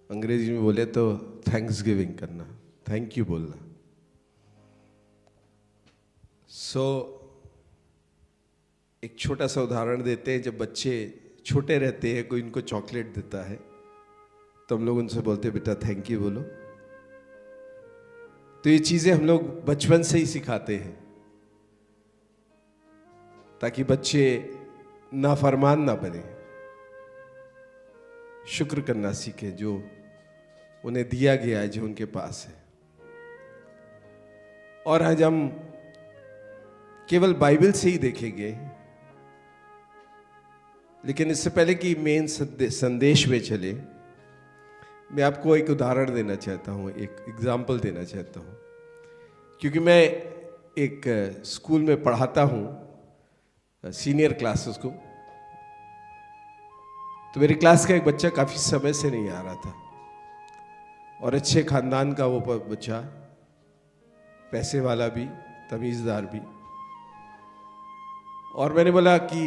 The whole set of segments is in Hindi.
अंग्रेजी में बोले तो थैंक्स गिविंग करना, थैंक यू बोलना। एक छोटा सा उदाहरण देते हैं। जब बच्चे छोटे रहते हैं, कोई इनको चॉकलेट देता है तो हम लोग उनसे बोलते हैं बेटा थैंक यू बोलो। तो ये चीजें हम लोग बचपन से ही सिखाते हैं ताकि बच्चे नाफरमान ना बने, शुक्र करना सीखे जो उन्हें दिया गया है, जो उनके पास है। और आज हम केवल बाइबल से ही देखेंगे, लेकिन इससे पहले कि मेन संदेश में चले, मैं आपको एक उदाहरण देना चाहता हूं, एक एग्जाम्पल देना चाहता हूं। क्योंकि मैं एक स्कूल में पढ़ाता हूं सीनियर क्लासेस को, तो मेरी क्लास का एक बच्चा काफी समय से नहीं आ रहा था और अच्छे खानदान का वो बच्चा, पैसे वाला भी, तमीजदार भी। और मैंने बोला कि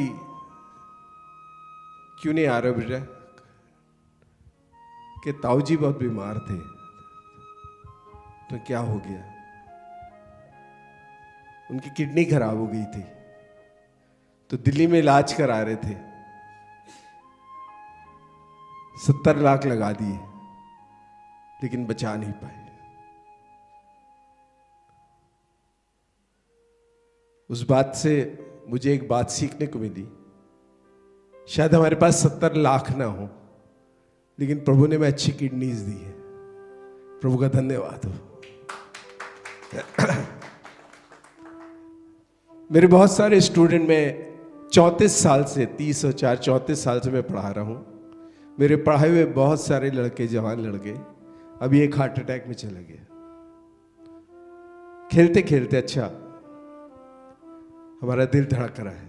क्यों नहीं आ रहे बेटा? कि ताऊ जी बहुत बीमार थे। तो क्या हो गया? उनकी किडनी खराब हो गई थी, तो दिल्ली में इलाज करा रहे थे, 70 लाख लगा दिए, लेकिन बचा नहीं पाए। उस बात से मुझे एक बात सीखने को मिली, शायद हमारे पास 70 लाख ना हो, लेकिन प्रभु ने हमें अच्छी किडनीज दी है। प्रभु का धन्यवाद हो। मेरे बहुत सारे स्टूडेंट, में 34 साल से 30 और 4 34 साल से मैं पढ़ा रहा हूं। मेरे पढ़ाए हुए बहुत सारे लड़के, जवान लड़के, अभी एक हार्ट अटैक में चले गए खेलते खेलते। अच्छा, हमारा दिल धड़क रहा है,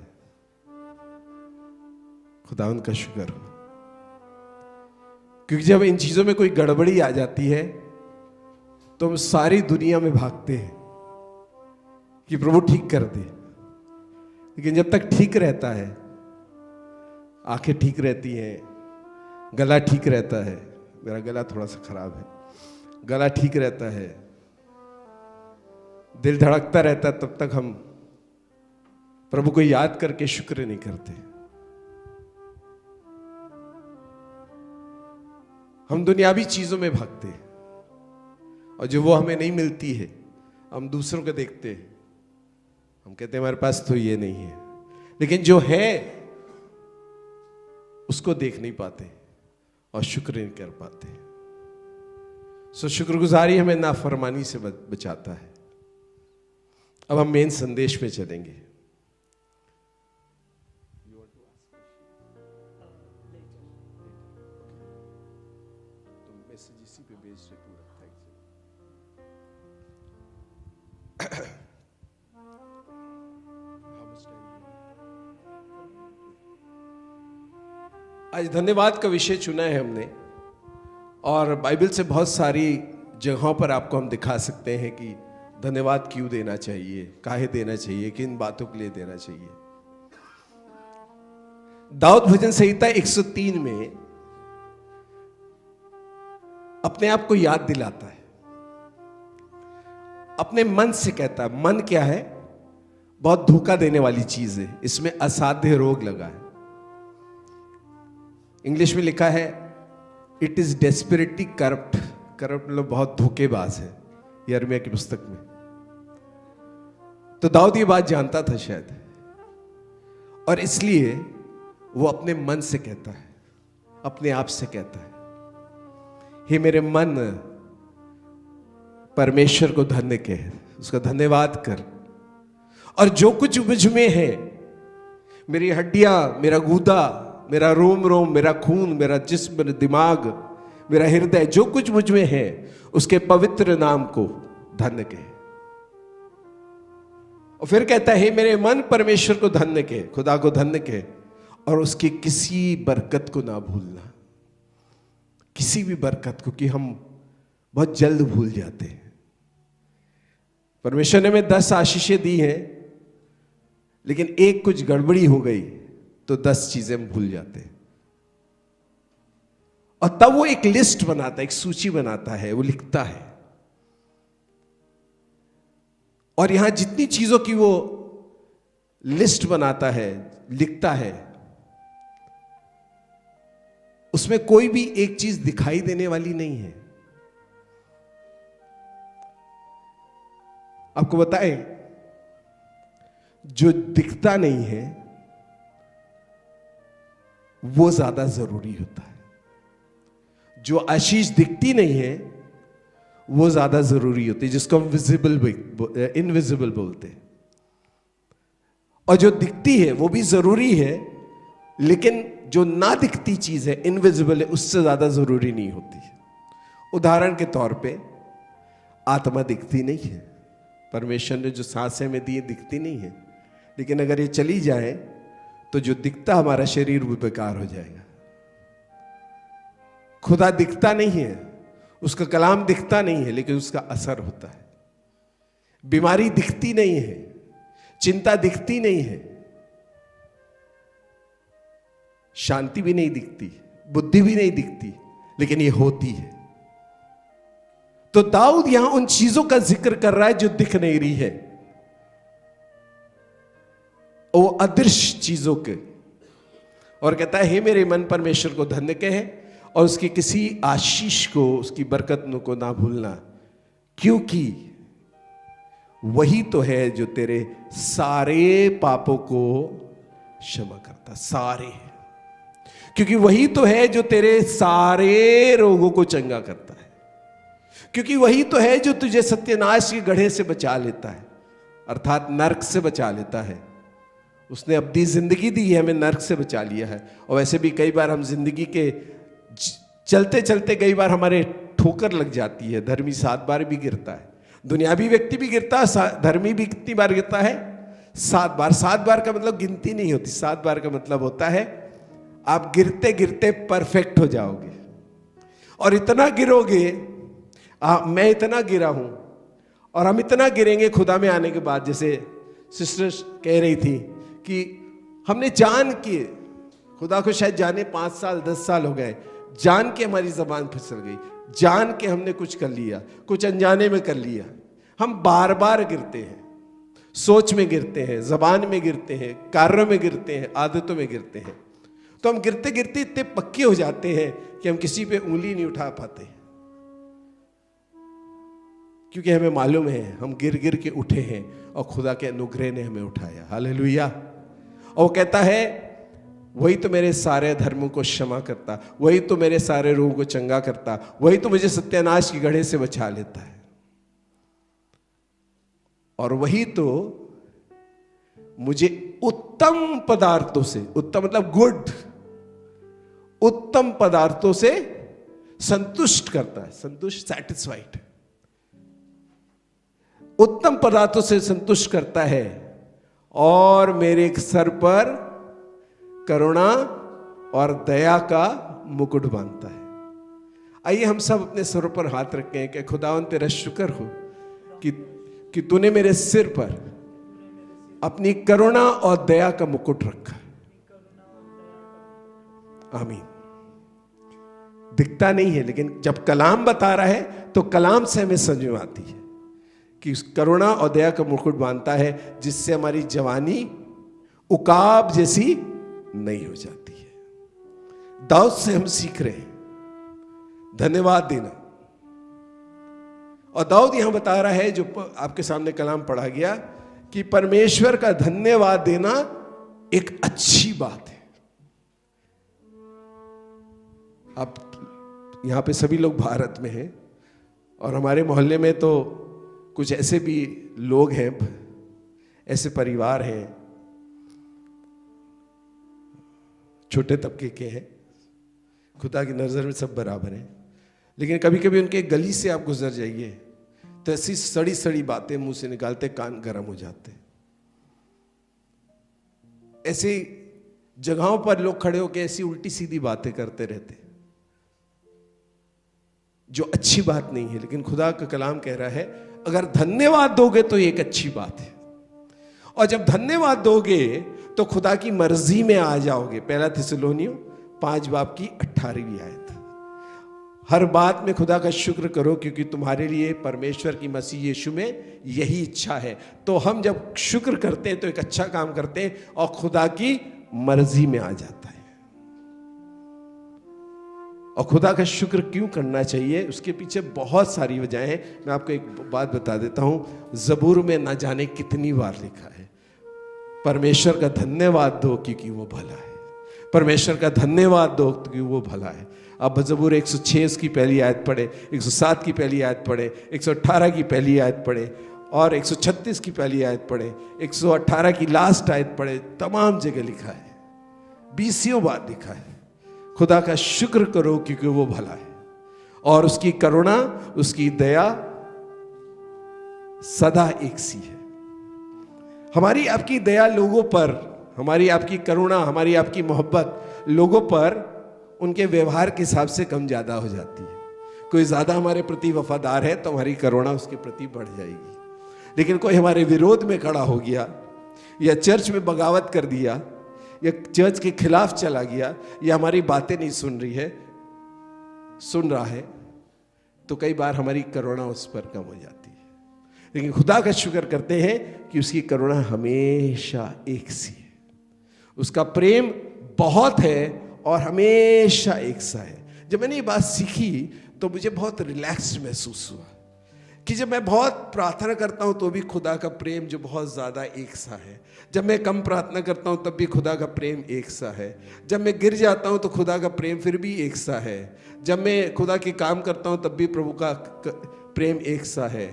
खुदा उनका शुक्र हो। क्योंकि जब इन चीजों में कोई गड़बड़ी आ जाती है तो हम सारी दुनिया में भागते हैं कि प्रभु ठीक कर दे, लेकिन जब तक ठीक रहता है, आंखें ठीक रहती हैं, गला ठीक रहता है, मेरा गला थोड़ा सा खराब है, गला ठीक रहता है, दिल धड़कता रहता है, तब तक हम प्रभु को याद करके शुक्र नहीं करते। हम दुनियावी चीजों में भागते हैं और जो वो हमें नहीं मिलती है, हम दूसरों को देखते हैं, हम कहते हैं हमारे पास तो ये नहीं है, लेकिन जो है उसको देख नहीं पाते और शुक्र नहीं कर पाते। सो शुक्रगुजारी हमें नाफरमानी से बचाता है। अब हम मेन संदेश में चलेंगे। इसी पे बेच रहे पूरा। आज धन्यवाद का विषय चुना है हमने, और बाइबल से बहुत सारी जगहों पर आपको हम दिखा सकते हैं कि धन्यवाद क्यों देना चाहिए, काहे देना चाहिए, किन बातों के लिए देना चाहिए। दाऊद भजन संहिता 103 में अपने आप को याद दिलाता है, अपने मन से कहता है। मन क्या है? बहुत धोखा देने वाली चीज है, इसमें असाध्य रोग लगा है। इंग्लिश में लिखा है it is desperately corrupt. Corrupt मतलब बहुत धोखेबाज है, यिर्मयाह की पुस्तक में। तो दाऊद ये बात जानता था शायद, और इसलिए वो अपने मन से कहता है, अपने आप से कहता है, हे मेरे मन परमेश्वर को धन्य कह, उसका धन्यवाद कर, और जो कुछ मुझ में है, मेरी हड्डियां, मेरा गूदा, मेरा रोम रोम, मेरा खून, मेरा जिस्म, मेरा दिमाग, मेरा हृदय, जो कुछ मुझ में है, उसके पवित्र नाम को धन्य कह। और फिर कहता है मेरे मन परमेश्वर को धन्य कह, खुदा को धन्य कह, और उसकी किसी बरकत को ना भूलना। किसी भी बरकत को, कि हम बहुत जल्द भूल जाते हैं। परमेश्वर ने हमें 10 आशीषें दी हैं, लेकिन एक कुछ गड़बड़ी हो गई तो 10 चीजें हम भूल जाते हैं। और तब वो एक लिस्ट बनाता है, एक सूची बनाता है, वो लिखता है। और यहां जितनी चीजों की वो लिस्ट बनाता है, लिखता है, उसमें कोई भी एक चीज दिखाई देने वाली नहीं है। आपको बताएं, जो दिखता नहीं है वो ज्यादा जरूरी होता है। जो आशीष दिखती नहीं है वो ज्यादा जरूरी होती है, जिसको हम इनविजिबल बोलते हैं। और जो दिखती है वो भी जरूरी है, लेकिन जो ना दिखती चीज है, इनविजिबल है, उससे ज्यादा जरूरी नहीं होती। उदाहरण के तौर पे आत्मा दिखती नहीं है, परमेश्वर ने जो सांसें में दी दिखती नहीं है, लेकिन अगर ये चली जाए तो जो दिखता हमारा शरीर वो बेकार हो जाएगा। खुदा दिखता नहीं है, उसका कलाम दिखता नहीं है, लेकिन उसका असर होता है। बीमारी दिखती नहीं है, चिंता दिखती नहीं है, शांति भी नहीं दिखती, बुद्धि भी नहीं दिखती, लेकिन ये होती है। तो दाऊद यहां उन चीजों का जिक्र कर रहा है जो दिख नहीं रही है, वो अदृश्य चीजों के, और कहता है, हे मेरे मन परमेश्वर को धन्य कहे और उसकी किसी आशीष को, उसकी बरकत को ना भूलना, क्योंकि वही तो है जो तेरे सारे पापों को क्षमा करता। सारे, क्योंकि वही तो है जो तेरे सारे रोगों को चंगा करता है, क्योंकि वही तो है जो तुझे सत्यानाश के गड्ढे से बचा लेता है, अर्थात नरक से बचा लेता है। उसने अपनी जिंदगी दी है, हमें नरक से बचा लिया है। और वैसे भी कई बार हम जिंदगी के चलते चलते कई बार हमारे ठोकर लग जाती है। धर्मी 7 बार भी गिरता है, दुनियावी व्यक्ति भी गिरता है, धर्मी भी कितनी बार गिरता है? 7 बार। 7 बार का मतलब गिनती नहीं होती, 7 बार का मतलब होता है आप गिरते गिरते परफेक्ट हो जाओगे। और इतना गिरोगे, मैं इतना गिरा हूं और हम इतना गिरेंगे खुदा में आने के बाद। जैसे सिस्टर कह रही थी कि हमने जान के खुदा को शायद जाने 5 साल 10 साल हो गए, जान के हमारी जबान फिसल गई, जान के हमने कुछ कर लिया, कुछ अनजाने में कर लिया। हम बार बार गिरते हैं, सोच में गिरते हैं, जबान में गिरते हैं, कार्यों में गिरते हैं, आदतों में गिरते हैं। तो हम गिरते गिरते इतने पक्के हो जाते हैं कि हम किसी पे उंगली नहीं उठा पाते, क्योंकि हमें मालूम है हम गिर गिर के उठे हैं और खुदा के अनुग्रह ने हमें उठाया। हालेलुया। और वो कहता है, वही तो मेरे सारे धर्मों को क्षमा करता, वही तो मेरे सारे रोगों को चंगा करता, वही तो मुझे सत्यानाश के गड्ढे से बचा लेता है, और वही तो मुझे उत्तम पदार्थों से, उत्तम मतलब गुड, उत्तम पदार्थों से संतुष्ट करता है। संतुष्ट, सैटिस्फाइड, उत्तम पदार्थों से संतुष्ट करता है, और मेरे सर पर करुणा और दया का मुकुट बांधता है। आइए हम सब अपने सरों पर हाथ रखें कि खुदावन तेरा शुक्र हो कि तूने मेरे सिर पर अपनी करुणा और दया का मुकुट रखा। आमीन। दिखता नहीं है, लेकिन जब कलाम बता रहा है तो कलाम से हमें समझ में आती है कि करुणा और दया का मुकुट बांधता है, जिससे हमारी जवानी उकाब जैसी नहीं हो जाती है। दाऊद से हम सीख रहे हैं धन्यवाद देना। और दाऊद यहां बता रहा है, जो आपके सामने कलाम पढ़ा गया, कि परमेश्वर का धन्यवाद देना एक अच्छी बात है। अब यहां पे सभी लोग भारत में हैं, और हमारे मोहल्ले में तो कुछ ऐसे भी लोग हैं, ऐसे परिवार हैं, छोटे तबके के हैं, खुदा की नजर में सब बराबर हैं, लेकिन कभी कभी उनके गली से आप गुजर जाइए तो ऐसी सड़ी सड़ी बातें मुंह से निकालते, कान गर्म हो जाते। ऐसी जगहों पर लोग खड़े होकर ऐसी उल्टी सीधी बातें करते रहते, जो अच्छी बात नहीं है। लेकिन खुदा का कलाम कह रहा है, अगर धन्यवाद दोगे तो एक अच्छी बात है, और जब धन्यवाद दोगे तो खुदा की मर्जी में आ जाओगे। 1 थिस्सलुनीयों 5 बाब की 18वीं आयत। हर बात में खुदा का शुक्र करो, क्योंकि तुम्हारे लिए परमेश्वर की मसीह यीशु में यही इच्छा है। तो हम जब शुक्र करते हैं तो एक अच्छा काम करते हैं और खुदा की मर्जी में आ जाता है। और खुदा का शुक्र क्यों करना चाहिए, उसके पीछे बहुत सारी वजहें हैं। मैं आपको एक बात बता देता हूं। ज़बूर में ना जाने कितनी बार लिखा है, परमेश्वर का धन्यवाद दो क्योंकि वो भला है। परमेश्वर का धन्यवाद दो क्योंकि वो भला है। अब ज़बूर 106 की पहली आयत पढ़े, 107 की पहली आयत पढ़े, 118 की पहली आयत पढ़े और 136 की पहली आयत पढ़े, 118 की लास्ट आयत पढ़े। तमाम जगह लिखा है, 20 बार लिखा है, खुदा का शुक्र करो क्योंकि वो भला है और उसकी करुणा, उसकी दया सदा एक सी है। हमारी आपकी दया लोगों पर, हमारी आपकी करुणा, हमारी आपकी मोहब्बत लोगों पर उनके व्यवहार के हिसाब से कम ज्यादा हो जाती है। कोई ज्यादा हमारे प्रति वफादार है तो हमारी करुणा उसके प्रति बढ़ जाएगी। लेकिन कोई हमारे विरोध में खड़ा हो गया या चर्च में बगावत कर दिया या चर्च के खिलाफ चला गया या हमारी बातें नहीं सुन रहा है, तो कई बार हमारी करुणा उस पर कम हो जाती है। लेकिन खुदा का शुक्र करते हैं कि उसकी करुणा हमेशा एक सी है, उसका प्रेम बहुत है और हमेशा एक सा है। जब मैंने ये बात सीखी तो मुझे बहुत रिलैक्स्ड महसूस हुआ कि जब मैं बहुत प्रार्थना करता हूं तो भी खुदा का प्रेम जो बहुत ज्यादा एक सा है, जब मैं कम प्रार्थना करता हूं तब भी खुदा का प्रेम एक सा है, जब मैं गिर जाता हूं तो खुदा का प्रेम फिर भी एक सा है, जब मैं खुदा के काम करता हूं तब भी प्रभु का प्रेम एक सा है,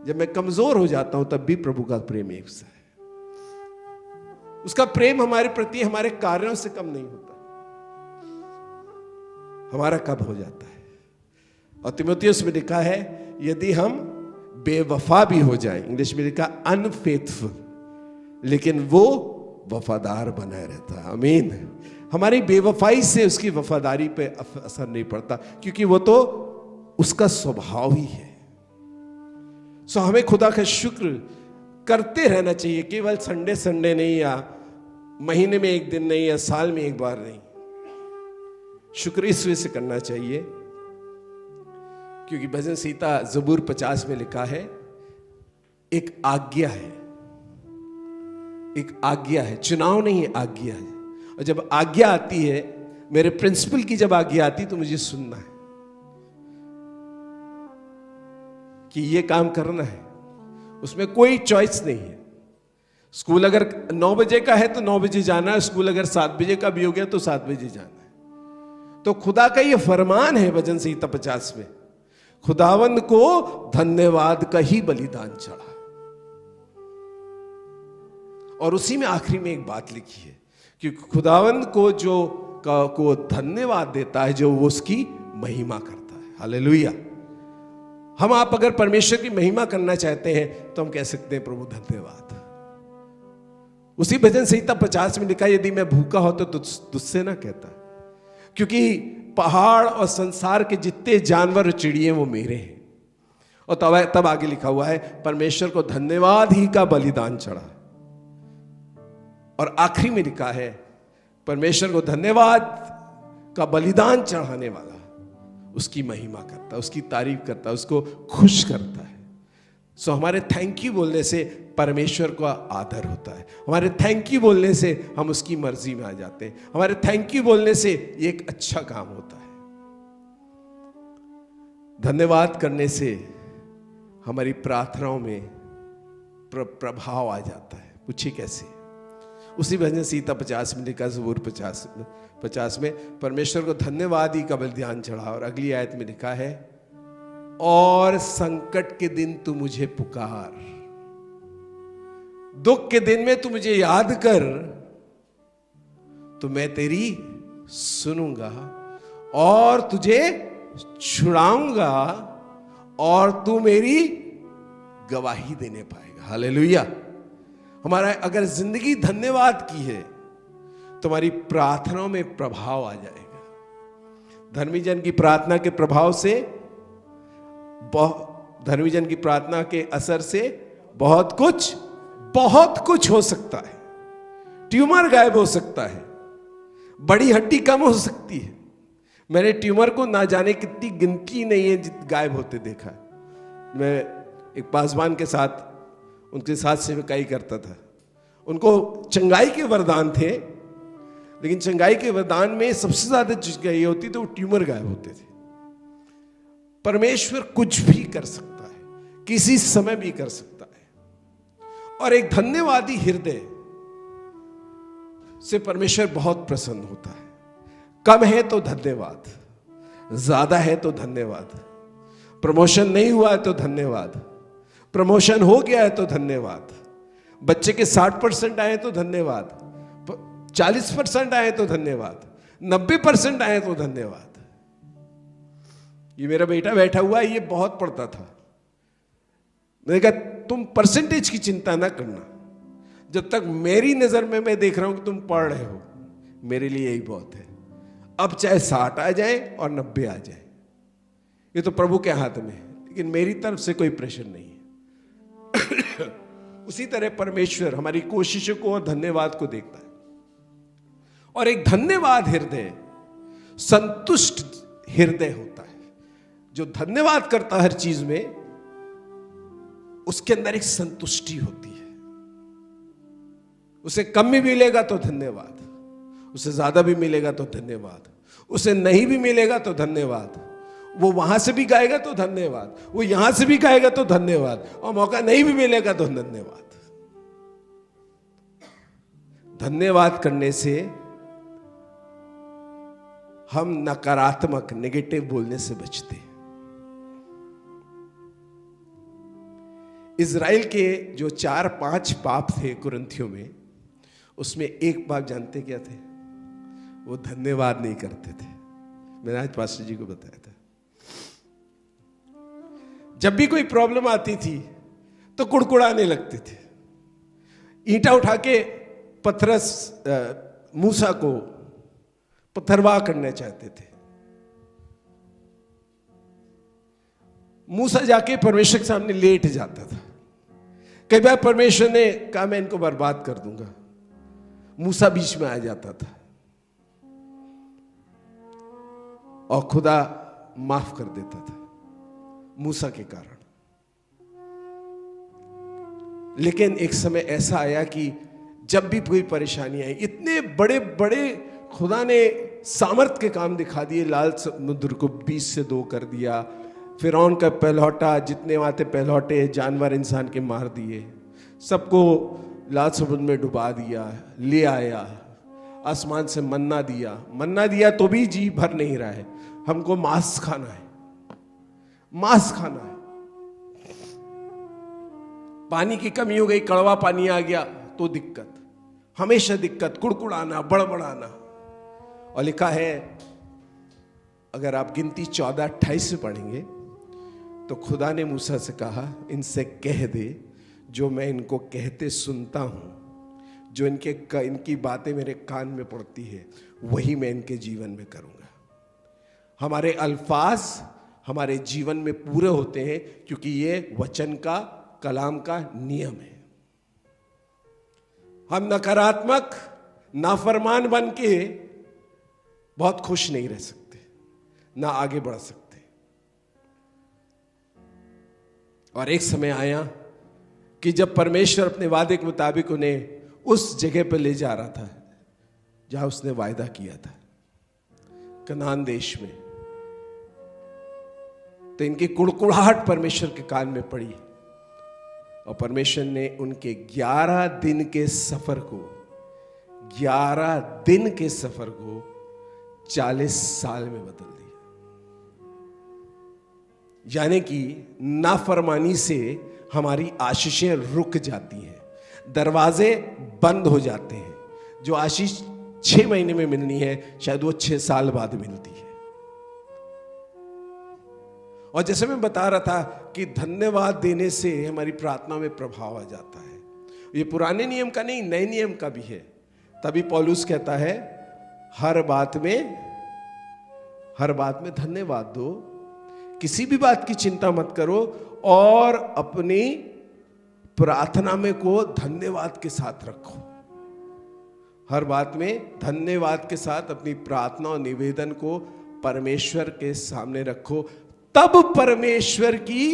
जब मैं कमजोर हो जाता हूं तब भी प्रभु का प्रेम एक सा है। उसका प्रेम हमारे प्रति हमारे कार्यों से कम नहीं होता, हमारा कब हो जाता है। और तीमुथियुस में लिखा है यदि हम बेवफा भी हो जाएं, इंग्लिश में लिखा अनफेथफुल, लेकिन वो वफादार बनाए रहता है। आमीन। हमारी बेवफाई से उसकी वफादारी पे असर नहीं पड़ता, क्योंकि वो तो उसका स्वभाव ही है। सो हमें खुदा का शुक्र करते रहना चाहिए, केवल संडे नहीं, या महीने में एक दिन नहीं, या साल में एक बार नहीं। शुक्र इस वजह से करना चाहिए क्योंकि भजन संहिता ज़बूर 50 में लिखा है एक आज्ञा है, एक आज्ञा है, चुनाव नहीं है, आज्ञा है। और जब आज्ञा आती है, मेरे प्रिंसिपल की जब आज्ञा आती तो मुझे सुनना है कि ये काम करना है, उसमें कोई चॉइस नहीं है। स्कूल अगर 9 बजे का है तो 9 बजे जाना है, स्कूल अगर 7 बजे का भी हो गया तो 7 बजे जाना है। तो खुदा का ये फरमान है भजन संहिता 50 में, खुदावंद को धन्यवाद का ही बलिदान चढ़ा। और उसी में आखिरी में एक बात लिखी है कि खुदावंद को को धन्यवाद देता है जो वो उसकी महिमा करता है। हालेलुया। हम आप अगर परमेश्वर की महिमा करना चाहते हैं तो हम कह सकते हैं प्रभु धन्यवाद। उसी भजन संहिता 50 में लिखा, यदि मैं भूखा हो तो तुझसे ना कहता, क्योंकि पहाड़ और संसार के जितने जानवर और चिड़िए वो मेरे हैं। और तब आगे लिखा हुआ है परमेश्वर को धन्यवाद ही का बलिदान चढ़ा। और आखिरी में लिखा है परमेश्वर को धन्यवाद का बलिदान चढ़ाने वाला उसकी महिमा करता, उसकी तारीफ करता, उसको खुश करता है। सो हमारे थैंक यू बोलने से परमेश्वर का आदर होता है, हमारे थैंक यू बोलने से हम उसकी मर्जी में आ जाते हैं, हमारे थैंक यू बोलने से ये एक अच्छा काम होता है। धन्यवाद करने से हमारी प्रार्थनाओं में प्रभाव आ जाता है। पूछिए कैसे? उसी भजन संहिता 50 में लिखा, ज़बूर 50 में परमेश्वर को धन्यवाद ही का बलिदान चढ़ा। और अगली आयत में लिखा है, और संकट के दिन तू मुझे पुकार, दुख के दिन में तू मुझे याद कर, तो मैं तेरी सुनूंगा और तुझे छुड़ाऊंगा और तू मेरी गवाही देने पाएगा। हालेलुया। हमारा अगर जिंदगी धन्यवाद की है तो हमारी प्रार्थनाओं में प्रभाव आ जाएगा। धर्मी जन की प्रार्थना के प्रभाव से, धर्मी जन की प्रार्थना के असर से बहुत कुछ हो सकता है। ट्यूमर गायब हो सकता है, बड़ी हड्डी कम हो सकती है, मैंने ट्यूमर को ना जाने कितनी गिनती नहीं है गायब होते देखा है। मैं एक पासवान के साथ उनके साथ सेवकाई करता था। उनको चंगाई के वरदान थे, लेकिन चंगाई के वरदान में सबसे ज्यादा चीज ये होती तो वो ट्यूमर गायब होते थे। परमेश्वर कुछ भी कर सकता है, किसी समय भी कर सकता है। और एक धन्यवादी हृदय से परमेश्वर बहुत प्रसन्न होता है। कम है तो धन्यवाद, ज्यादा है तो धन्यवाद, प्रमोशन नहीं हुआ है तो धन्यवाद, प्रमोशन हो गया है तो धन्यवाद, बच्चे के 60% आए तो धन्यवाद, 40% आए तो धन्यवाद, 90% आए तो धन्यवाद। ये मेरा बेटा बैठा हुआ है, ये बहुत पढ़ता था। मैंने कहा तुम परसेंटेज की चिंता ना करना, जब तक मेरी नजर में मैं देख रहा हूं कि तुम पढ़ रहे हो, मेरे लिए यही बहुत है। अब चाहे 60 आ जाए और 90 आ जाए, ये तो प्रभु के हाथ में है, लेकिन मेरी तरफ से कोई प्रेशर नहीं है। उसी तरह परमेश्वर हमारी कोशिशों को और धन्यवाद को देखता है। और एक धन्यवाद हृदय संतुष्ट हृदय होता है। जो धन्यवाद करता है हर चीज में, उसके अंदर एक संतुष्टि होती है। उसे कम भी मिलेगा तो धन्यवाद, उसे ज्यादा भी मिलेगा तो धन्यवाद, उसे नहीं भी मिलेगा तो धन्यवाद, वो वहां से भी गाएगा तो धन्यवाद, वो यहां से भी गाएगा तो धन्यवाद, और मौका नहीं भी मिलेगा तो धन्यवाद। धन्यवाद करने से हम नकारात्मक नेगेटिव बोलने से बचते हैं। इज़राइल के जो 4-5 पाप थे कुरिन्थियों में, उसमें एक पाप जानते क्या थे? वो धन्यवाद नहीं करते थे। मैंने आज पास्टर जी को बताया था। जब भी कोई प्रॉब्लम आती थी तो कुड़कुड़ाने लगते थे, ईंटा उठा के पथरस मूसा को पत्थरवाह करना चाहते थे। मूसा जाके परमेश्वर के सामने लेट जाता था। कई बार परमेश्वर ने कहा मैं इनको बर्बाद कर दूंगा, मूसा बीच में आ जाता था और खुदा माफ कर देता था मूसा के कारण। लेकिन एक समय ऐसा आया कि जब भी कोई परेशानी आई, इतने बड़े बड़े खुदा ने सामर्थ के काम दिखा दिए। लाल समुद्र को 20 से 2 कर दिया, फिरौन का पहलौटा, जितने वहां थे पहलौटे जानवर इंसान के मार दिए, सबको लाल समुद्र में डुबा दिया, ले आया, आसमान से मन्ना दिया तो भी जी भर नहीं रहा है। हमको मांस खाना है, मांस खाना है। पानी की कमी हो गई, कड़वा पानी आ गया तो दिक्कत, हमेशा दिक्कत, कुड़कुड़ाना, बड़बड़ाना। और लिखा है, अगर आप गिनती 14-28 से पढ़ेंगे तो खुदा ने मूसा से कहा इनसे कह दे जो मैं इनको कहते सुनता हूं, जो इनकी बातें मेरे कान में पड़ती है, वही मैं इनके जीवन में करूंगा। हमारे अल्फाज हमारे जीवन में पूरे होते हैं क्योंकि ये वचन का, कलाम का नियम है। हम नकारात्मक, नाफरमान बन के बहुत खुश नहीं रह सकते, ना आगे बढ़ सकते। और एक समय आया कि जब परमेश्वर अपने वादे के मुताबिक उन्हें उस जगह पर ले जा रहा था जहां उसने वायदा किया था, कनान देश में, तो इनकी कुड़कुड़ाहट परमेश्वर के कान में पड़ी और परमेश्वर ने उनके 11 दिन के सफर को 40 साल में बदल दिया। यानी कि नाफरमानी से हमारी आशीषें रुक जाती हैं, दरवाजे बंद हो जाते हैं। जो आशीष 6 महीने में मिलनी है, शायद वो 6 साल बाद मिलती है। और जैसे मैं बता रहा था कि धन्यवाद देने से हमारी प्रार्थना में प्रभाव आ जाता है। ये पुराने नियम का नहीं, नए नियम का भी है। तभी पौलुस कहता है हर बात में धन्यवाद दो, किसी भी बात की चिंता मत करो, और अपनी प्रार्थना में को धन्यवाद के साथ रखो। हर बात में धन्यवाद के साथ अपनी प्रार्थना और निवेदन को परमेश्वर के सामने रखो, तब परमेश्वर की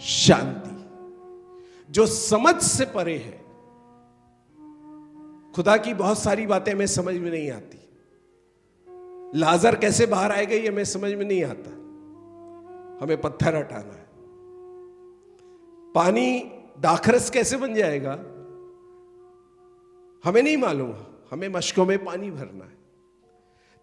शांति जो समझ से परे है। खुदा की बहुत सारी बातें हमें समझ में नहीं आती। लाजर कैसे बाहर आएगा ये हमें समझ में नहीं आता। हमें पत्थर हटाना है। पानी दाखरस कैसे बन जाएगा हमें नहीं मालूम। हमें मशकों में पानी भरना है।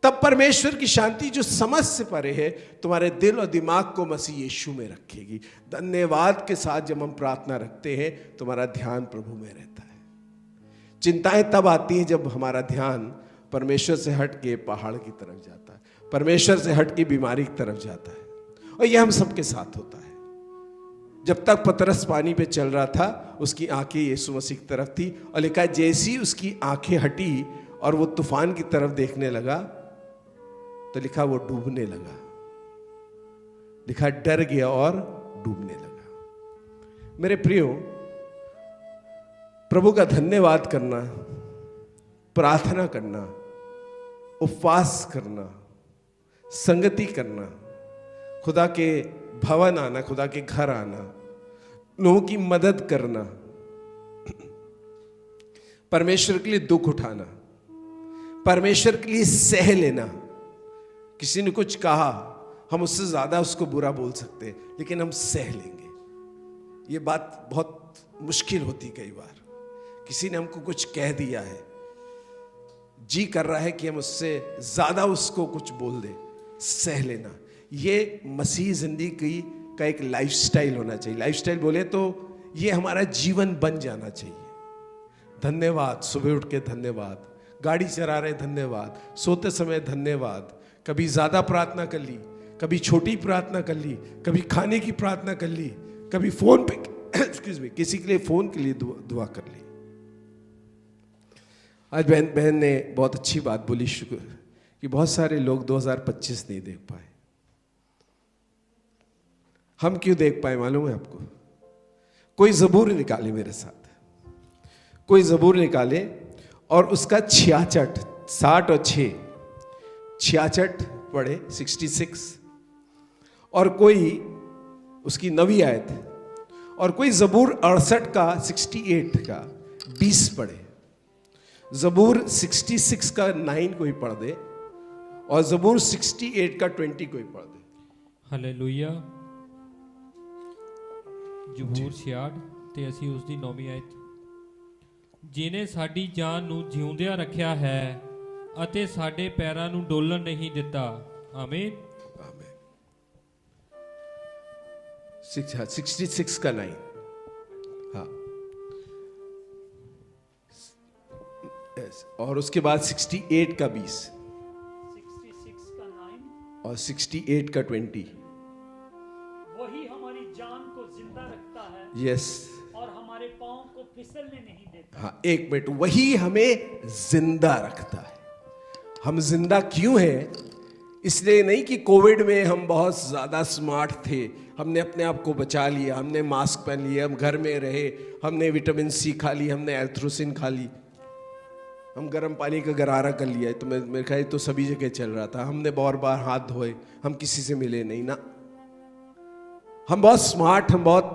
तब परमेश्वर की शांति जो समझ से परे है तुम्हारे दिल और दिमाग को मसीह यीशु में रखेगी। धन्यवाद के साथ जब हम प्रार्थना रखते हैं तुम्हारा ध्यान प्रभु में रहता है। चिंताएं तब आती हैं जब हमारा ध्यान परमेश्वर से हट के पहाड़ की तरफ जाता है, परमेश्वर से हट के बीमारी की तरफ जाता है। और यह हम सबके साथ होता है। जब तक पतरस पानी पे चल रहा था उसकी आंखें यीशु मसीह की तरफ थी, और लिखा जैसी उसकी आंखें हटी और वो तूफान की तरफ देखने लगा तो लिखा वो डूबने लगा। लिखा डर गया और डूबने लगा। मेरे प्रियो, प्रभु का धन्यवाद करना, प्रार्थना करना, उपवास करना, संगति करना, खुदा के भवन आना, खुदा के घर आना, लोगों की मदद करना, परमेश्वर के लिए दुख उठाना, परमेश्वर के लिए सह लेना। किसी ने कुछ कहा, हम उससे ज्यादा उसको बुरा बोल सकते हैं, लेकिन हम सह लेंगे। ये बात बहुत मुश्किल होती कई बार। किसी ने हमको कुछ कह दिया है, जी कर रहा है कि हम उससे ज्यादा उसको कुछ बोल दे, सह लेना। ये मसीह जिंदगी का एक लाइफस्टाइल होना चाहिए। लाइफस्टाइल बोले तो ये हमारा जीवन बन जाना चाहिए। धन्यवाद, सुबह उठ के धन्यवाद, गाड़ी चला रहे धन्यवाद, सोते समय धन्यवाद। कभी ज्यादा प्रार्थना कर ली, कभी छोटी प्रार्थना कर ली, कभी खाने की प्रार्थना कर ली, कभी फोन पे एक्सक्यूज मी किसी के लिए फोन के लिए दुआ कर ली। आज बहन ने बहुत अच्छी बात बोली, शुक्र कि बहुत सारे लोग 2025 नहीं देख पाए। हम क्यों देख पाए मालूम है आपको? कोई जबूर निकाले मेरे साथ, कोई जबूर निकाले और उसका 66 60 और 6 66 पढ़े 66, और कोई उसकी नवी आयत, और कोई जबूर 68 का 68 का 20 पढ़े। जबूर 66 का 9 कोई पढ़ दे और जबूर 68 का 20 कोई पढ़ दे। हालेलुया। ਜ਼ਬੂਰ 66 ਤੇ ਅਸੀਂ ਉਸ ਦੀ 9ਵੀਂ ਆਇਤ। ਜਿਨੇ ਸਾਡੀ ਜਾਨ ਨੂੰ ਜਿਉਂਦਿਆਂ ਰੱਖਿਆ ਹੈ ਅਤੇ ਸਾਡੇ ਪੈਰਾਂ ਨੂੰ ਡੋਲਣ ਨਹੀਂ ਦਿੱਤਾ। ਆਮੀਨ। आमीन। 66 का 9, हाँ। और उसके बाद 68 का 20, 66 का 9 और 68 का 20। वही हमारी जान को जिंदा रखता है, यस, और हमारे पांव को फिसलने नहीं देता। हाँ, एक मिनट। वही हमें जिंदा रखता है। हम जिंदा क्यों हैं? इसलिए नहीं कि कोविड में हम बहुत ज्यादा स्मार्ट थे, हमने अपने आप को बचा लिया, हमने मास्क पहन लिया, हम घर में रहे, हमने विटामिन सी खा ली, हमने एल्थ्रोसिन खा ली, हम गर्म पानी का गरारा कर लिया। तो मेरे ख्याल तो सभी जगह चल रहा था। हमने बहुत बार हाथ धोए, हम किसी से मिले नहीं ना। हम बहुत स्मार्ट, हम बहुत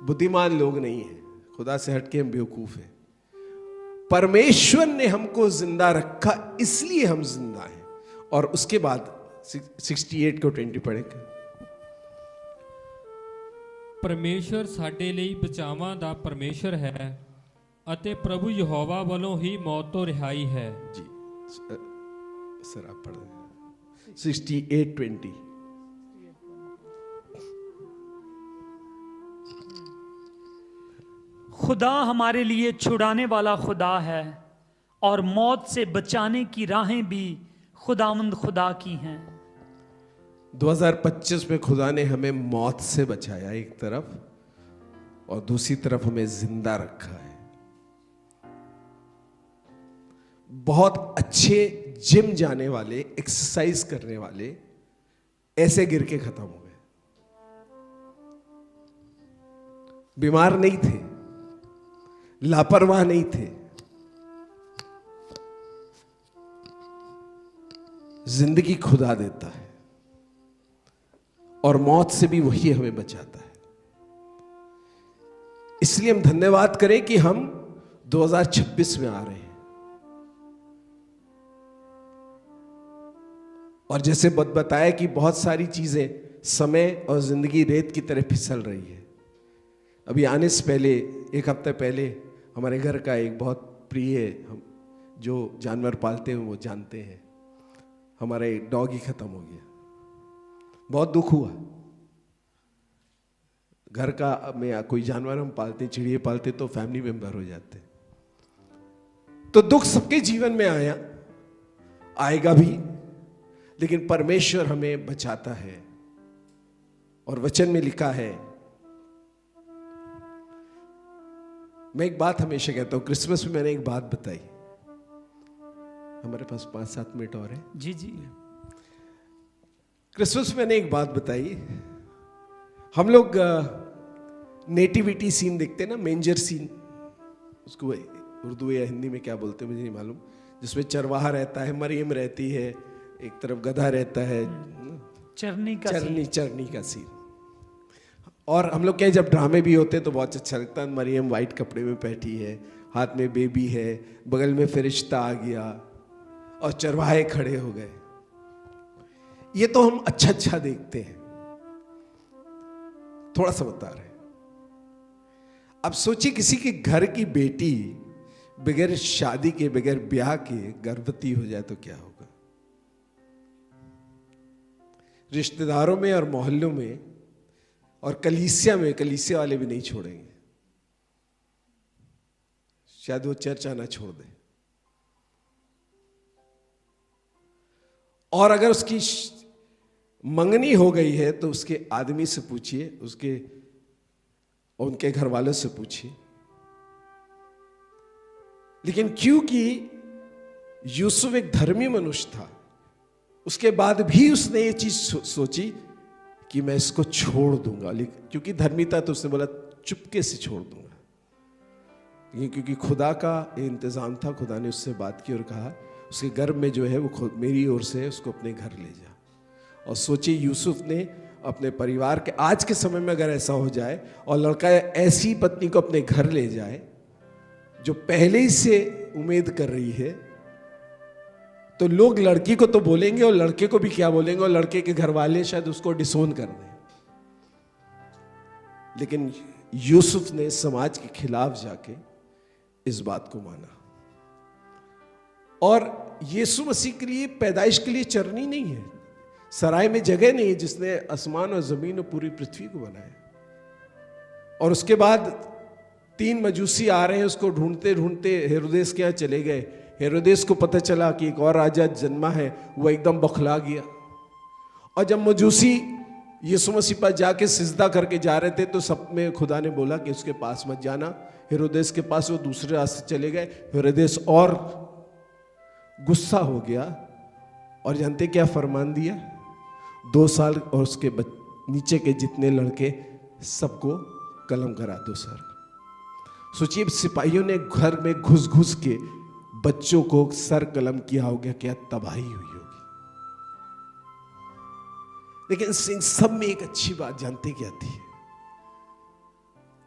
बुद्धिमान लोग नहीं हैं। खुदा से हटके हम बेवकूफ हैं। परमेश्वर ने हमको जिंदा रखा, इसलिए हम जिंदा हैं। और उसके बाद 68 को 20 पढ़ेंगे। ਪਰਮੇਸ਼ਰ ਸਾਡੇ ਲਈ ਬਚਾਵਾਂ ਦਾ ਪਰਮੇਸ਼ਰ ਹੈ ਅਤੇ ਪ੍ਰਭੂ ਯਹੋਵਾ ਵੱਲੋਂ ਹੀ ਮੌਤ ਤੋਂ ਰਿਹਾਈ ਹੈ। जी सर आप पढ़ दें 68:20। खुदा हमारे लिए छुड़ाने वाला खुदा है, और मौत से बचाने की राहें भी खुदावंद खुदा की हैं। 2025 में खुदा ने हमें मौत से बचाया एक तरफ, और दूसरी तरफ हमें जिंदा रखा है। बहुत अच्छे जिम जाने वाले, एक्सरसाइज करने वाले ऐसे गिर के खत्म हो गए। बीमार नहीं थे, लापरवाह नहीं थे, जिंदगी खुदा देता है और मौत से भी वही हमें बचाता है। इसलिए हम धन्यवाद करें कि हम 2026 में आ रहे हैं। और जैसे बताया कि बहुत सारी चीजें समय और जिंदगी रेत की तरह फिसल रही है। अभी आने से पहले, एक हफ्ते पहले, हमारे घर का एक बहुत प्रिय, हम जो जानवर पालते हैं वो जानते हैं, हमारा एक डॉग ही खत्म हो गया। बहुत दुख हुआ। घर का में कोई जानवर हम पालते, चिड़िए पालते तो फैमिली मेंबर हो जाते। तो दुख सबके जीवन में आएगा भी, लेकिन परमेश्वर हमें बचाता है। और वचन में लिखा है, मैं एक बात हमेशा कहता हूं, क्रिसमस में मैंने एक बात बताई। हमारे पास 5-7 मिनट और है। जी जी। क्रिसमस में मैंने एक बात बताई। हम लोग नेटिविटी सीन देखते हैं ना, मेंजर सीन, उसको उर्दू या हिंदी में क्या बोलते हैं मुझे नहीं मालूम, जिसमें चरवाहा रहता है, मरियम रहती है, एक तरफ गधा रहता है, चरनी का सीन। और हम लोग क्या, जब ड्रामे भी होते हैं तो बहुत अच्छा लगता है। मरियम वाइट कपड़े में बैठी है, हाथ में बेबी है, बगल में फरिश्ता आ गया और चरवाहे खड़े हो गए। ये तो हम अच्छा देखते हैं, थोड़ा सा बता रहे हैं। अब सोचिए किसी के घर की बेटी बगैर शादी के, बगैर ब्याह के गर्भवती हो जाए तो क्या होगा। रिश्तेदारों में और मोहल्लों में और कलीसिया में, कलीसिया वाले भी नहीं छोड़ेंगे, शायद वो चर्च आना छोड़ दे। और अगर उसकी मंगनी हो गई है तो उसके आदमी से पूछिए, उसके उनके घर वालों से पूछिए। लेकिन क्योंकि यूसुफ एक धर्मी मनुष्य था, उसके बाद भी उसने ये चीज सोची कि मैं इसको छोड़ दूंगा। क्योंकि धर्मी था तो उसने बोला चुपके से छोड़ दूंगा। क्योंकि खुदा का इंतजाम था, खुदा ने उससे बात की और कहा उसके गर्भ में जो है वो खुद मेरी ओर से, उसको अपने घर ले जा। और सोचिए यूसुफ ने अपने परिवार के, आज के समय में अगर ऐसा हो जाए और लड़का ऐसी पत्नी को अपने घर ले जाए जो पहले ही से उम्मीद कर रही है, तो लोग लड़की को तो बोलेंगे और लड़के को भी क्या बोलेंगे, और लड़के के घर वाले शायद उसको डिसोन कर दें। लेकिन यूसुफ ने समाज के खिलाफ जाके इस बात को माना। और यीशु मसीह के लिए, पैदाइश के लिए चरनी नहीं है, सराय में जगह नहीं है, जिसने आसमान और जमीन और पूरी पृथ्वी को बनाया। और उसके बाद 3 मजूसी आ रहे हैं, उसको ढूंढते ढूंढते हेरोदेस के यहाँ चले गए। हेरोदेस को पता चला कि एक और राजा जन्मा है, वो एकदम बौखला गया। और जब मजूसी यीशु मसीह पर जाके सिजदा करके जा रहे थे तो सब में खुदा ने बोला कि उसके पास मत जाना, हेरोदेस के पास। वो दूसरे रास्ते चले गए। हेरोदेस और गुस्सा हो गया और जानते क्या फरमान दिया, 2 साल और उसके नीचे के जितने लड़के सबको कलम करा दो सर। सोचिए सिपाहियों ने घर में घुस घुस के बच्चों को सर कलम किया होगा, क्या तबाही हुई होगी। लेकिन इन सब में एक अच्छी बात जानते क्या थी,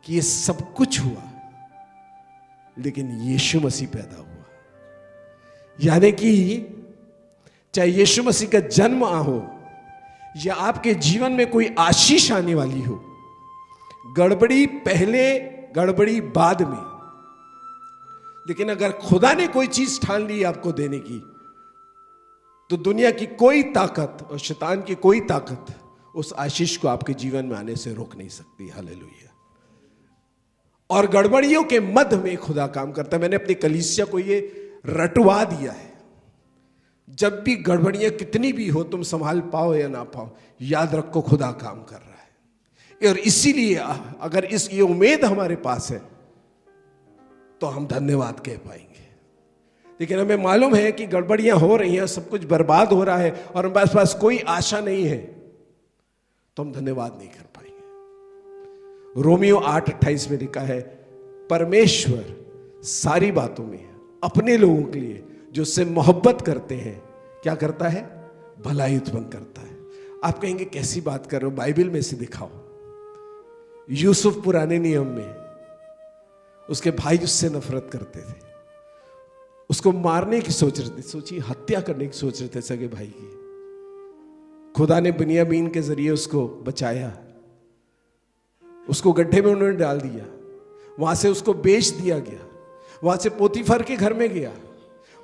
कि ये सब कुछ हुआ लेकिन यीशु मसीह पैदा हुआ। यानी कि चाहे यीशु मसीह का जन्म हो या आपके जीवन में कोई आशीष आने वाली हो, गड़बड़ी पहले गड़बड़ी बाद में, लेकिन अगर खुदा ने कोई चीज ठान ली आपको देने की, तो दुनिया की कोई ताकत और शैतान की कोई ताकत उस आशीष को आपके जीवन में आने से रोक नहीं सकती। हालेलुया। और गड़बड़ियों के मध्य में खुदा काम करता है। मैंने अपनी कलीसिया को ये रटवा दिया है, जब भी गड़बड़ियां कितनी भी हो, तुम संभाल पाओ या ना पाओ, याद रखो खुदा काम कर रहा है। और इसीलिए अगर ये उम्मीद हमारे पास है तो हम धन्यवाद कह पाएंगे। लेकिन हमें मालूम है कि गड़बड़ियां हो रही हैं, सब कुछ बर्बाद हो रहा है और हमारे पास कोई आशा नहीं है, तो हम धन्यवाद नहीं कर पाएंगे। रोमियो 8:28 में लिखा है, परमेश्वर सारी बातों में अपने लोगों के लिए जो उससे मोहब्बत करते हैं क्या करता है, भलाई उत्पन्न करता है। आप कहेंगे कैसी बात कर रहे हो, बाइबल में से दिखाओ। यूसुफ पुराने नियम में, उसके भाई उससे नफरत करते थे, उसको मारने की सोच रहे थे, सोचिए हत्या करने की सोच रहे थे सगे भाई की। खुदा ने बिन्यामीन के जरिए उसको बचाया, उसको गड्ढे में उन्होंने डाल दिया, वहां से उसको बेच दिया गया, वहां से पोतीफर के घर में गया,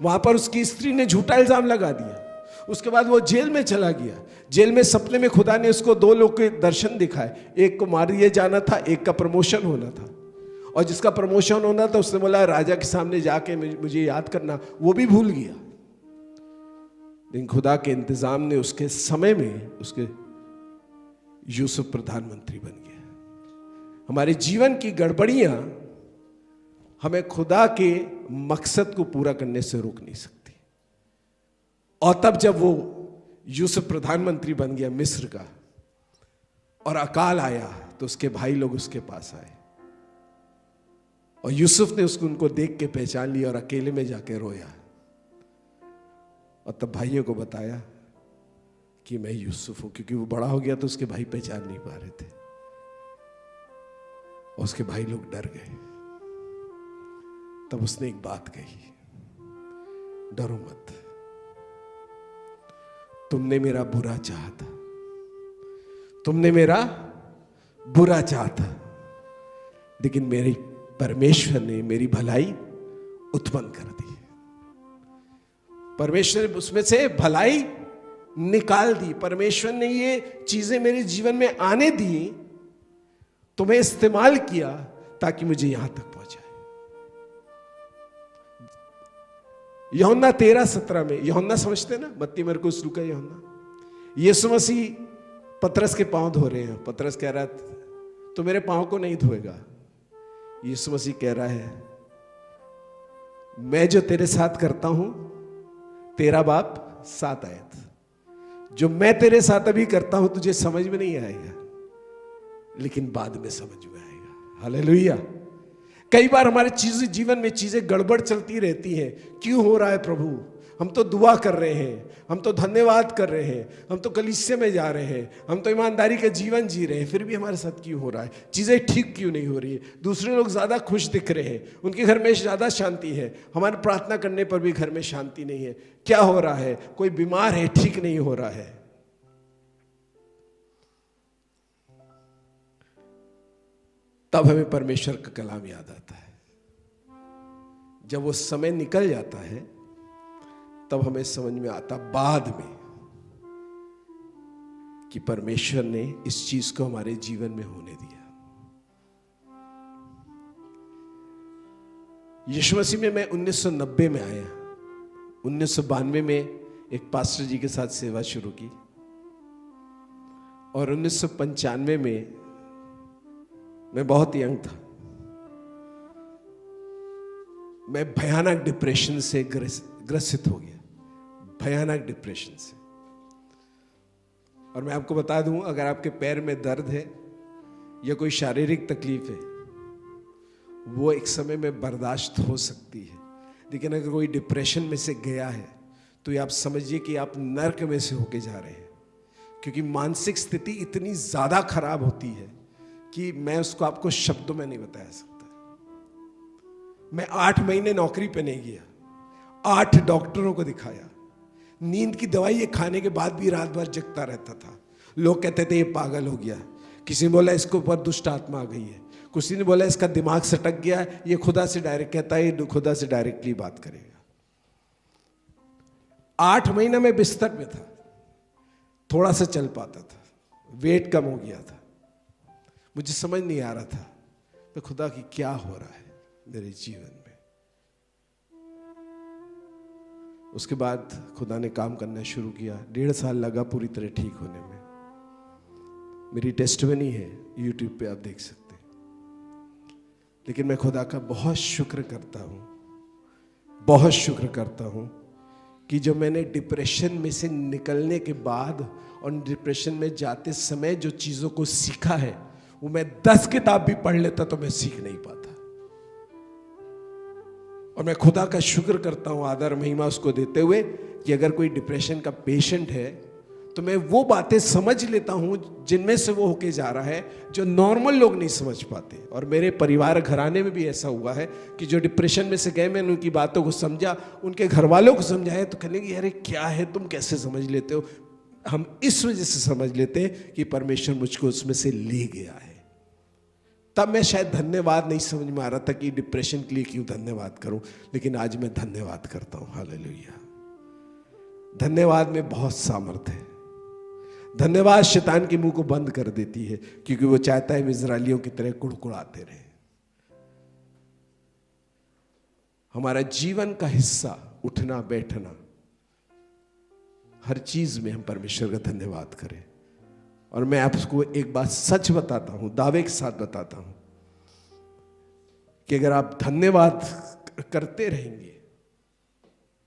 वहां पर उसकी स्त्री ने झूठा इल्जाम लगा दिया, उसके बाद वो जेल में चला गया। जेल में सपने में खुदा ने उसको दो लोग के दर्शन दिखाए, एक को मार दिया जाना था, एक का प्रमोशन होना था। और जिसका प्रमोशन होना था उसने बोला राजा के सामने जाके मुझे याद करना, वो भी भूल गया। लेकिन खुदा के इंतजाम ने उसके समय में उसके यूसुफ प्रधानमंत्री बन गया। हमारे जीवन की गड़बड़ियां हमें खुदा के मकसद को पूरा करने से रोक नहीं सकती। और तब जब वो यूसुफ प्रधानमंत्री बन गया मिस्र का, और अकाल आया, तो उसके भाई लोग उसके पास आए, और यूसुफ ने उनको देख के पहचान लिया और अकेले में जाके रोया, और तब भाइयों को बताया कि मैं यूसुफ हूं। क्योंकि वो बड़ा हो गया तो उसके भाई पहचान नहीं पा रहे थे, और उसके भाई लोग डर गए। तब उसने एक बात कही, डरो मत, तुमने मेरा बुरा चाहा था, तुमने मेरा बुरा चाहा था, लेकिन मेरी परमेश्वर ने मेरी भलाई उत्पन्न कर दी। परमेश्वर ने उसमें से भलाई निकाल दी। परमेश्वर ने ये चीजें मेरे जीवन में आने दी, तुम्हें इस्तेमाल किया ताकि मुझे यहां तक पहुंचाए। यूहन्ना 13:17 में, यूहन्ना समझते ना, मत्ती मरकुस लूका यूहन्ना, यीशु मसीह पतरस के पांव धो रहे हैं। पतरस कह रहा है तो मेरे पांव को नहीं धोएगा। यीशु मसीह कह रहा है मैं जो तेरे साथ करता हूं तेरा बाप साथ आया था, जो मैं तेरे साथ अभी करता हूं तुझे समझ में नहीं आएगा, लेकिन बाद में समझ में आएगा। हालेलुया। कई बार हमारे जीवन में चीजें गड़बड़ चलती रहती हैं। क्यों हो रहा है प्रभु? हम तो दुआ कर रहे हैं, हम तो धन्यवाद कर रहे हैं, हम तो कलीसिया में जा रहे हैं, हम तो ईमानदारी का जीवन जी रहे हैं, फिर भी हमारे साथ क्यों हो रहा है? चीजें ठीक क्यों नहीं हो रही है? दूसरे लोग ज्यादा खुश दिख रहे हैं, उनके घर में ज्यादा शांति है, हमारे प्रार्थना करने पर भी घर में शांति नहीं है। क्या हो रहा है? कोई बीमार है, ठीक नहीं हो रहा है। तब हमें परमेश्वर का कलाम याद आता है। जब वो समय निकल जाता है तब हमें समझ में आता बाद में कि परमेश्वर ने इस चीज को हमारे जीवन में होने दिया। यीशु मसीह में मैं 1990 में आया। 1992 में एक पास्टर जी के साथ सेवा शुरू की, और 1995 में मैं बहुत यंग था। मैं भयानक डिप्रेशन से ग्रसित हो गया, भयानक डिप्रेशन से। और मैं आपको बता दूं, अगर आपके पैर में दर्द है या कोई शारीरिक तकलीफ है, वो एक समय में बर्दाश्त हो सकती है, लेकिन अगर कोई डिप्रेशन में से गया है तो ये आप समझिए कि आप नर्क में से होके जा रहे हैं। क्योंकि मानसिक स्थिति इतनी ज्यादा खराब होती है कि मैं उसको आपको शब्दों में नहीं बता सकता। मैं 8 महीने नौकरी पे नहीं गया, 8 डॉक्टरों को दिखाया, नींद की दवाई खाने के बाद भी रात भर जगता रहता था। लोग कहते थे ये पागल हो गया, किसी ने बोला इसके ऊपर दुष्ट आत्मा आ गई है, किसी ने बोला इसका दिमाग सटक गया, ये खुदा से डायरेक्ट कहता है, ये खुदा से डायरेक्टली बात करेगा। 8 महीना मैं बिस्तर में था, थोड़ा सा चल पाता था, वेट कम हो गया था। मुझे समझ नहीं आ रहा था तो खुदा की क्या हो रहा है मेरे जीवन में। उसके बाद खुदा ने काम करना शुरू किया। 1.5 साल लगा पूरी तरह ठीक होने में। मेरी टेस्टमनी है, यूट्यूब पे आप देख सकते हैं। लेकिन मैं खुदा का बहुत शुक्र करता हूं, बहुत शुक्र करता हूं कि जो मैंने डिप्रेशन में से निकलने के बाद और डिप्रेशन में जाते समय जो चीजों को सीखा है, वो मैं 10 किताब भी पढ़ लेता तो मैं सीख नहीं पाता। और मैं खुदा का शुक्र करता हूं, आदर महिमा उसको देते हुए, कि अगर कोई डिप्रेशन का पेशेंट है तो मैं वो बातें समझ लेता हूं जिनमें से वो होके जा रहा है, जो नॉर्मल लोग नहीं समझ पाते। और मेरे परिवार घराने में भी ऐसा हुआ है कि जो डिप्रेशन में से गए, मैंने उनकी बातों को समझा, उनके घर वालों को समझाया, तो कहने की अरे क्या है, तुम कैसे समझ लेते हो? हम इस वजह से समझ लेते हैं कि परमेश्वर मुझको उसमें से ले गया है। तब मैं शायद धन्यवाद नहीं समझ में आ रहा था कि डिप्रेशन के लिए क्यों धन्यवाद करूं, लेकिन आज मैं धन्यवाद करता हूं। हालेलुया। धन्यवाद में बहुत सामर्थ्य है। धन्यवाद शैतान के मुंह को बंद कर देती है, क्योंकि वो चाहता है इजराइलियों की तरह कुड़कुड़ाते रहे। हमारा जीवन का हिस्सा उठना बैठना, हर चीज में हम परमेश्वर का धन्यवाद करें। और मैं आपको एक बात सच बताता हूं, दावे के साथ बताता हूं, कि अगर आप धन्यवाद करते रहेंगे,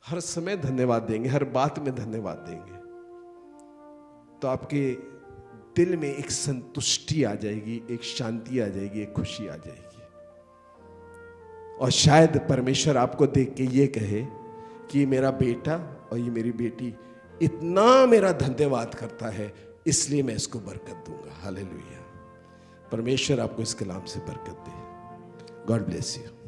हर समय धन्यवाद देंगे, हर बात में धन्यवाद देंगे, तो आपके दिल में एक संतुष्टि आ जाएगी, एक शांति आ जाएगी, एक खुशी आ जाएगी। और शायद परमेश्वर आपको देख के ये कहे कि ये मेरा बेटा और ये मेरी बेटी इतना मेरा धन्यवाद करता है, इसलिए मैं इसको बरकत दूंगा। हालेलुया। परमेश्वर आपको इस कलाम से बरकत दे। God bless you.